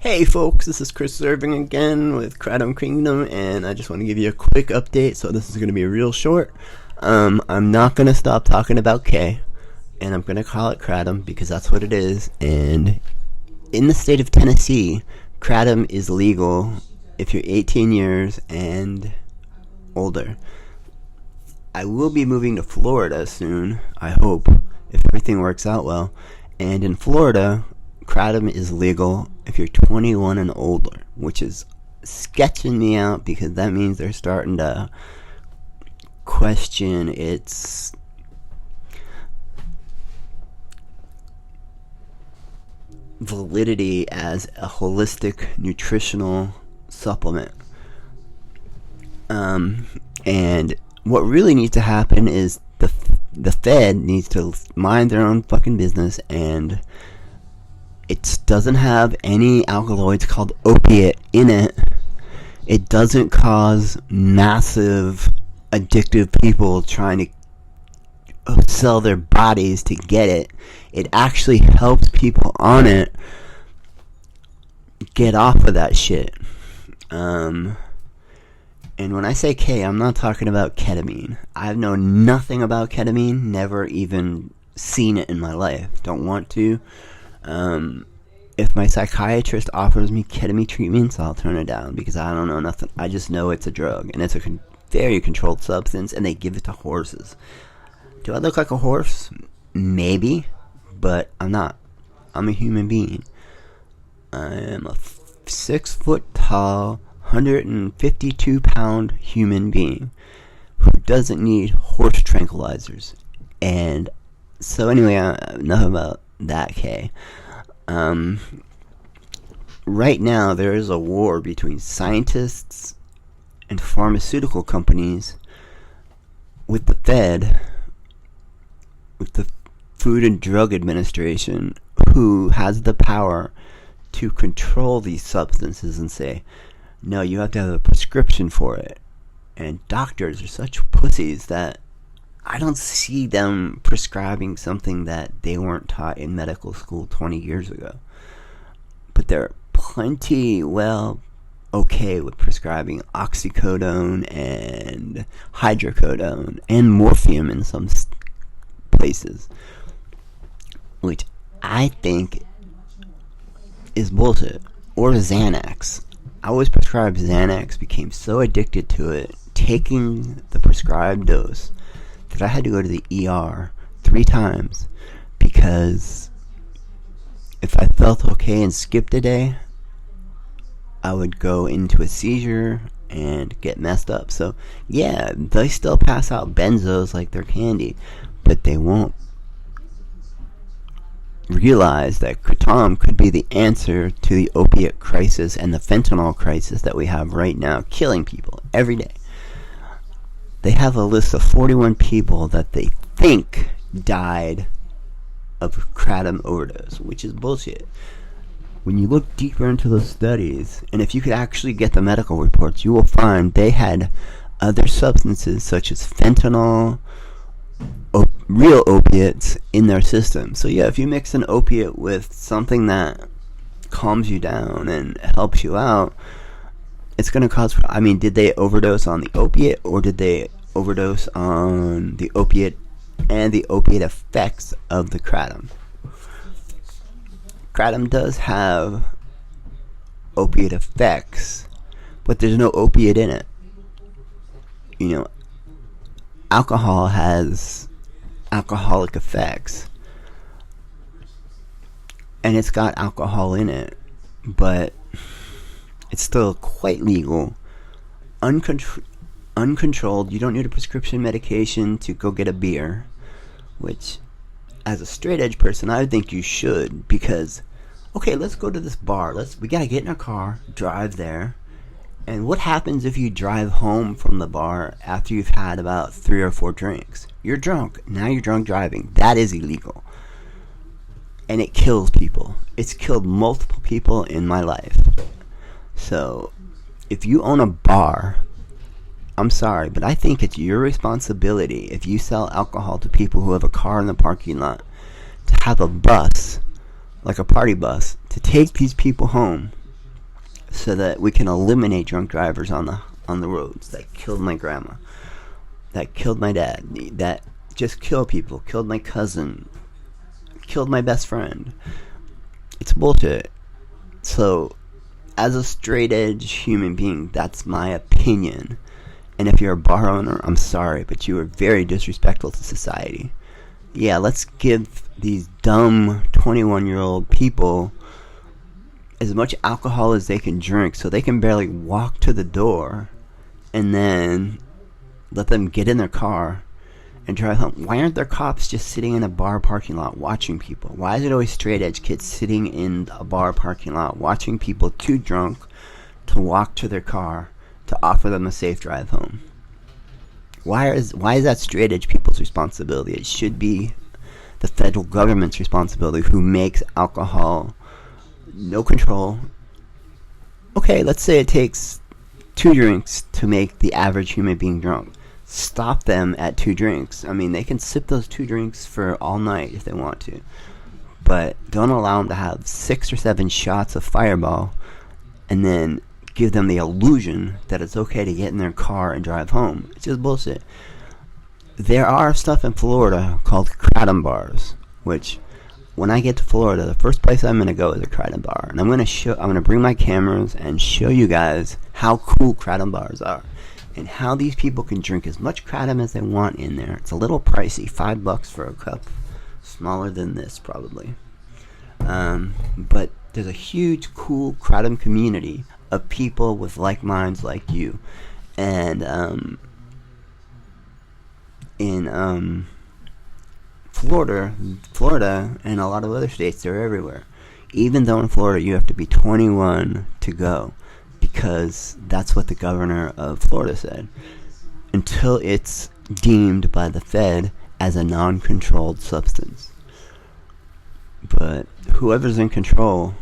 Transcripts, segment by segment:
Hey folks, this is Chris Irving again with Kratom Kingdom, and I just want to give you a quick update. So this is going to be real short. I'm not going to stop talking about K, and I'm going to call it Kratom because that's what it is. And in the state of Tennessee, Kratom is legal if you're 18 years and older. I will be moving to Florida soon, I hope, if everything works out well. And in Florida, Kratom is legal if you're 21 and older, which is sketching me out because that means they're starting to question its validity as a holistic nutritional supplement. And what really needs to happen is the Fed needs to mind their own fucking business, and it doesn't have any alkaloids called opiate in it. It doesn't cause massive addictive people trying to sell their bodies to get it. It actually helps people on it get off of that shit. And when I say K, I'm not talking about ketamine. I've known nothing about ketamine, never even seen it in my life. Don't want to. If my psychiatrist offers me ketamine treatments, I'll turn it down because I don't know nothing. I just know it's a drug, and it's a very controlled substance, and they give it to horses. Do I look like a horse? Maybe, but I'm not. I'm a human being. I am a 6 foot tall, 152 pound human being who doesn't need horse tranquilizers. And so anyway, enough about that, K. Right now there is a war between scientists and pharmaceutical companies with the Fed, with the Food and Drug Administration, who has the power to control these substances and say, no, you have to have a prescription for it. And doctors are such pussies that I don't see them prescribing something that they weren't taught in medical school 20 years ago. But they're plenty okay with prescribing oxycodone and hydrocodone and morphium in some places, which I think is bullshit. Or Xanax. I was prescribed Xanax, became so addicted to it, taking the prescribed dose, that I had to go to the ER 3 times because if I felt okay and skipped a day, I would go into a seizure and get messed up. So yeah, they still pass out benzos like they're candy, but they won't realize that kratom could be the answer to the opiate crisis and the fentanyl crisis that we have right now, killing people every day. They have a list of 41 people that they think died of kratom overdose, which is bullshit. When you look deeper into those studies, and if you could actually get the medical reports, you will find they had other substances such as fentanyl, real opiates in their system. So yeah, if you mix an opiate with something that calms you down and helps you out, it's going to cause... I mean, did they overdose on the opiate, or did they overdose on the opiate and the opiate effects of the kratom? Kratom does have opiate effects, but there's no opiate in it. You know, alcohol has alcoholic effects, and it's got alcohol in it, but it's still quite legal, uncontrolled. You don't need a prescription medication to go get a beer, which, as a straight edge person, I would think you should, because, okay, let's go to this bar. We gotta get in a car, drive there, and what happens if you drive home from the bar after you've had about 3 or 4 drinks? You're drunk. Now you're drunk driving. That is illegal. And it kills people. It's killed multiple people in my life. So, if you own a bar, I'm sorry, but I think it's your responsibility, if you sell alcohol to people who have a car in the parking lot, to have a bus, like a party bus, to take these people home so that we can eliminate drunk drivers on the roads that killed my grandma, that killed my dad, that just kill people, killed my cousin, killed my best friend. It's bullshit. So, as a straight edge human being, that's my opinion. And if you're a bar owner, I'm sorry, but you are very disrespectful to society. Yeah, let's give these dumb 21-year-old people as much alcohol as they can drink so they can barely walk to the door, and then let them get in their car and drive home. Why aren't there cops just sitting in a bar parking lot watching people? Why is it always straight edge kids sitting in a bar parking lot watching people too drunk to walk to their car to offer them a safe drive home? Why is that straight edge people's responsibility? It should be the federal government's responsibility, who makes alcohol no control. Okay, let's say it takes 2 drinks to make the average human being drunk. Stop them at 2 drinks. I mean, they can sip those 2 drinks for all night if they want to, but don't allow them to have 6 or 7 shots of Fireball and then give them the illusion that it's okay to get in their car and drive home. It's just bullshit. There are stuff in Florida called Kratom bars, which, when I get to Florida, the first place I'm going to go is a Kratom bar. And I'm going to bring my cameras and show you guys how cool Kratom bars are, and how these people can drink as much Kratom as they want in there. It's a little pricey, $5 for a cup, smaller than this probably. But there's a huge, cool Kratom community of people with like minds like you. And in Florida and a lot of other states, they're everywhere. Even though in Florida you have to be 21 to go, because that's what the governor of Florida said, until it's deemed by the Fed as a non-controlled substance. But whoever's in control,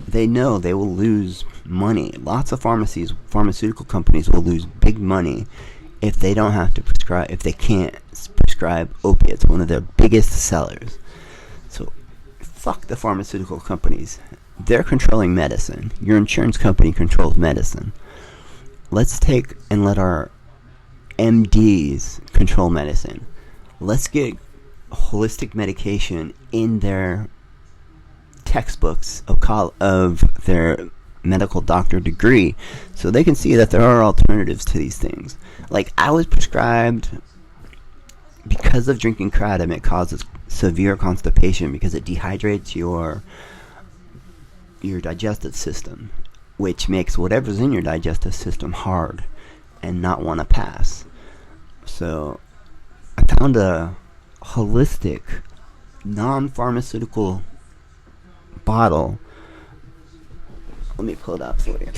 they know they will lose money. Lots of pharmaceutical companies will lose big money if they don't have to prescribe, if they can't prescribe opiates, one of their biggest sellers. So, fuck the pharmaceutical companies. They're controlling medicine. Your insurance company controls medicine. Let's take and let our MDs control medicine. Let's get holistic medication in their textbooks of their medical doctor degree, so they can see that there are alternatives to these things. Like, I was prescribed, because of drinking Kratom, it causes severe constipation because it dehydrates your digestive system, which makes whatever's in your digestive system hard and not want to pass. So I found a holistic, non-pharmaceutical bottle. Let me pull it up for you.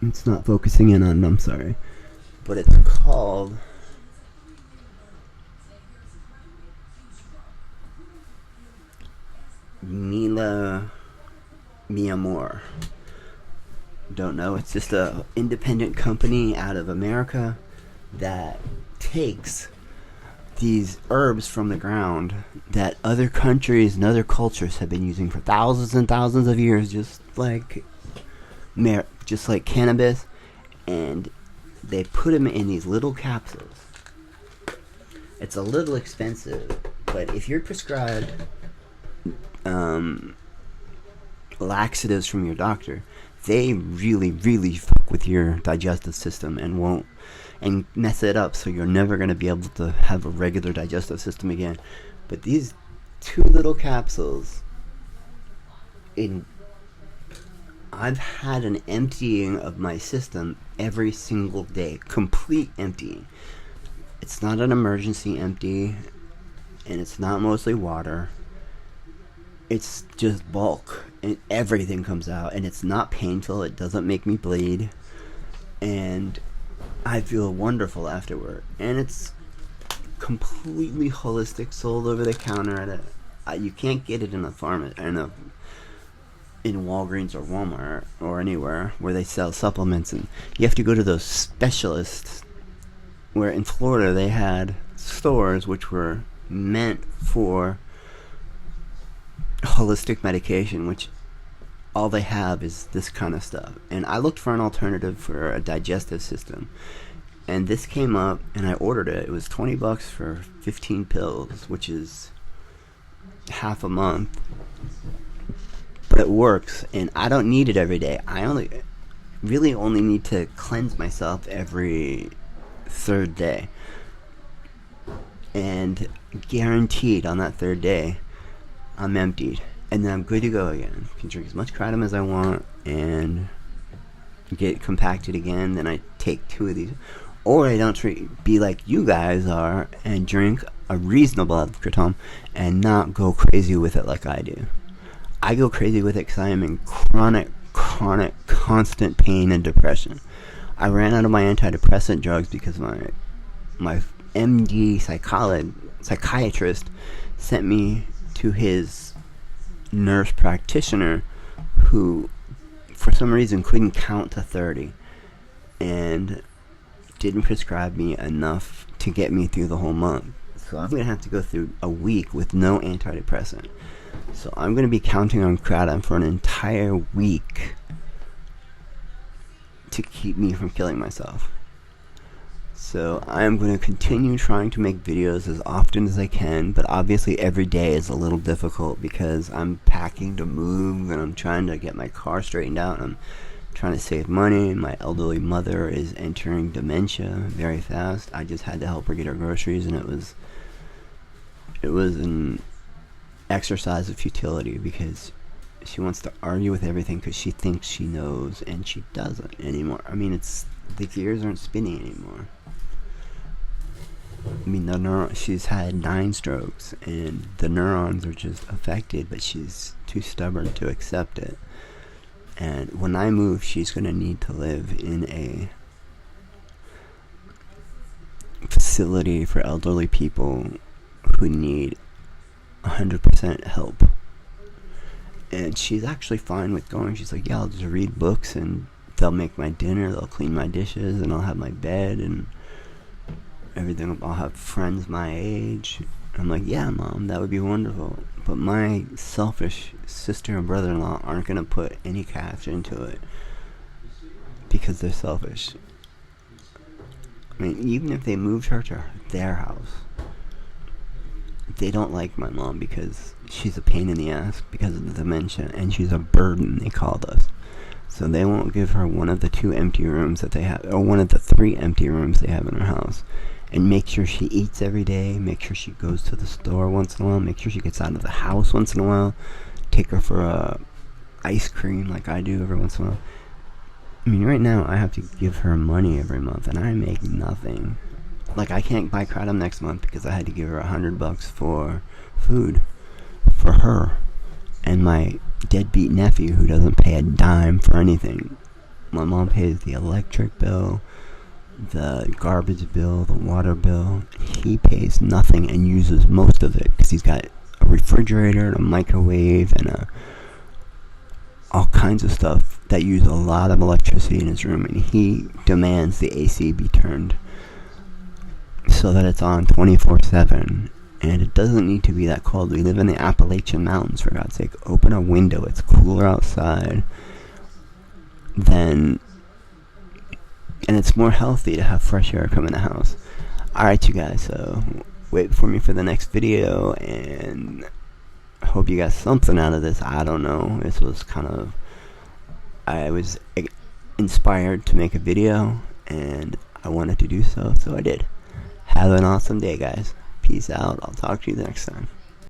It's not focusing in on it, I'm sorry. But it's called Mila Mi Amor. Don't know. It's just a independent company out of America that takes these herbs from the ground that other countries and other cultures have been using for thousands and thousands of years, just like cannabis, and they put them in these little capsules. It's a little expensive, but if you're prescribed laxatives from your doctor, they really, really fuck with your digestive system and mess it up, so you're never going to be able to have a regular digestive system again. But these 2 little capsules, I've had an emptying of my system every single day. Complete emptying. It's not an emergency empty, and it's not mostly water. It's just bulk, and everything comes out, and it's not painful. It doesn't make me bleed, and I feel wonderful afterward. And it's completely holistic, sold over the counter at you can't get it in a in Walgreens or Walmart or anywhere where they sell supplements, and you have to go to those specialists. Where in Florida they had stores which were meant for holistic medication, which all they have is this kind of stuff. And I looked for an alternative for a digestive system, and this came up, and I ordered it. It was $20 for 15 pills, which is half a month, but it works, and I don't need it every day. I really only need to cleanse myself every third day, and guaranteed on that third day I'm emptied, and then I'm good to go again. I can drink as much kratom as I want and get compacted again. Then I take 2 of these, or I don't be like you guys are and drink a reasonable amount of kratom and not go crazy with it like I do. I go crazy with it because I am in chronic, constant pain and depression. I ran out of my antidepressant drugs because my MD psychiatrist sent me to his nurse practitioner, who for some reason couldn't count to 30 and didn't prescribe me enough to get me through the whole month. So I'm going to have to go through a week with no antidepressant. So I'm going to be counting on kratom for an entire week to keep me from killing myself. So I'm going to continue trying to make videos as often as I can, but obviously every day is a little difficult because I'm packing to move and I'm trying to get my car straightened out. I'm trying to save money. My elderly mother is entering dementia very fast. I just had to help her get her groceries, and it was an exercise of futility because she wants to argue with everything because she thinks she knows, and she doesn't anymore. I mean, the gears aren't spinning anymore. I mean, she's had 9 strokes, and the neurons are just affected, but she's too stubborn to accept it. And when I move, she's going to need to live in a facility for elderly people who need 100% help. And she's actually fine with going. She's like, yeah, I'll just read books, and they'll make my dinner, they'll clean my dishes, and I'll have my bed, and everything. I'll have friends my age. I'm like, yeah, Mom, that would be wonderful. But my selfish sister and brother-in-law aren't going to put any cash into it because they're selfish. I mean, even if they moved her to their house, they don't like my mom because she's a pain in the ass because of the dementia, and she's a burden, they called us. So they won't give her one of the 2 empty rooms that they have, or one of the 3 empty rooms they have in her house. And make sure she eats every day, make sure she goes to the store once in a while, make sure she gets out of the house once in a while, take her for a ice cream like I do every once in a while. I mean, right now I have to give her money every month, and I make nothing. Like, I can't buy kratom next month because I had to give her $100 for food for her and my deadbeat nephew who doesn't pay a dime for anything. My mom pays the electric bill, the garbage bill, the water bill. He pays nothing and uses most of it because he's got a refrigerator and a microwave and all kinds of stuff that use a lot of electricity in his room, and he demands the AC be turned so that it's on 24/7. And it doesn't need to be that cold. We live in the Appalachian Mountains, for God's sake. Open a window. It's cooler outside and it's more healthy to have fresh air come in the house. Alright, you guys, so wait for me for the next video, and I hope you got something out of this. I don't know. This was I was inspired to make a video, and I wanted to do so I did. Have an awesome day, guys. Peace out. I'll talk to you next time.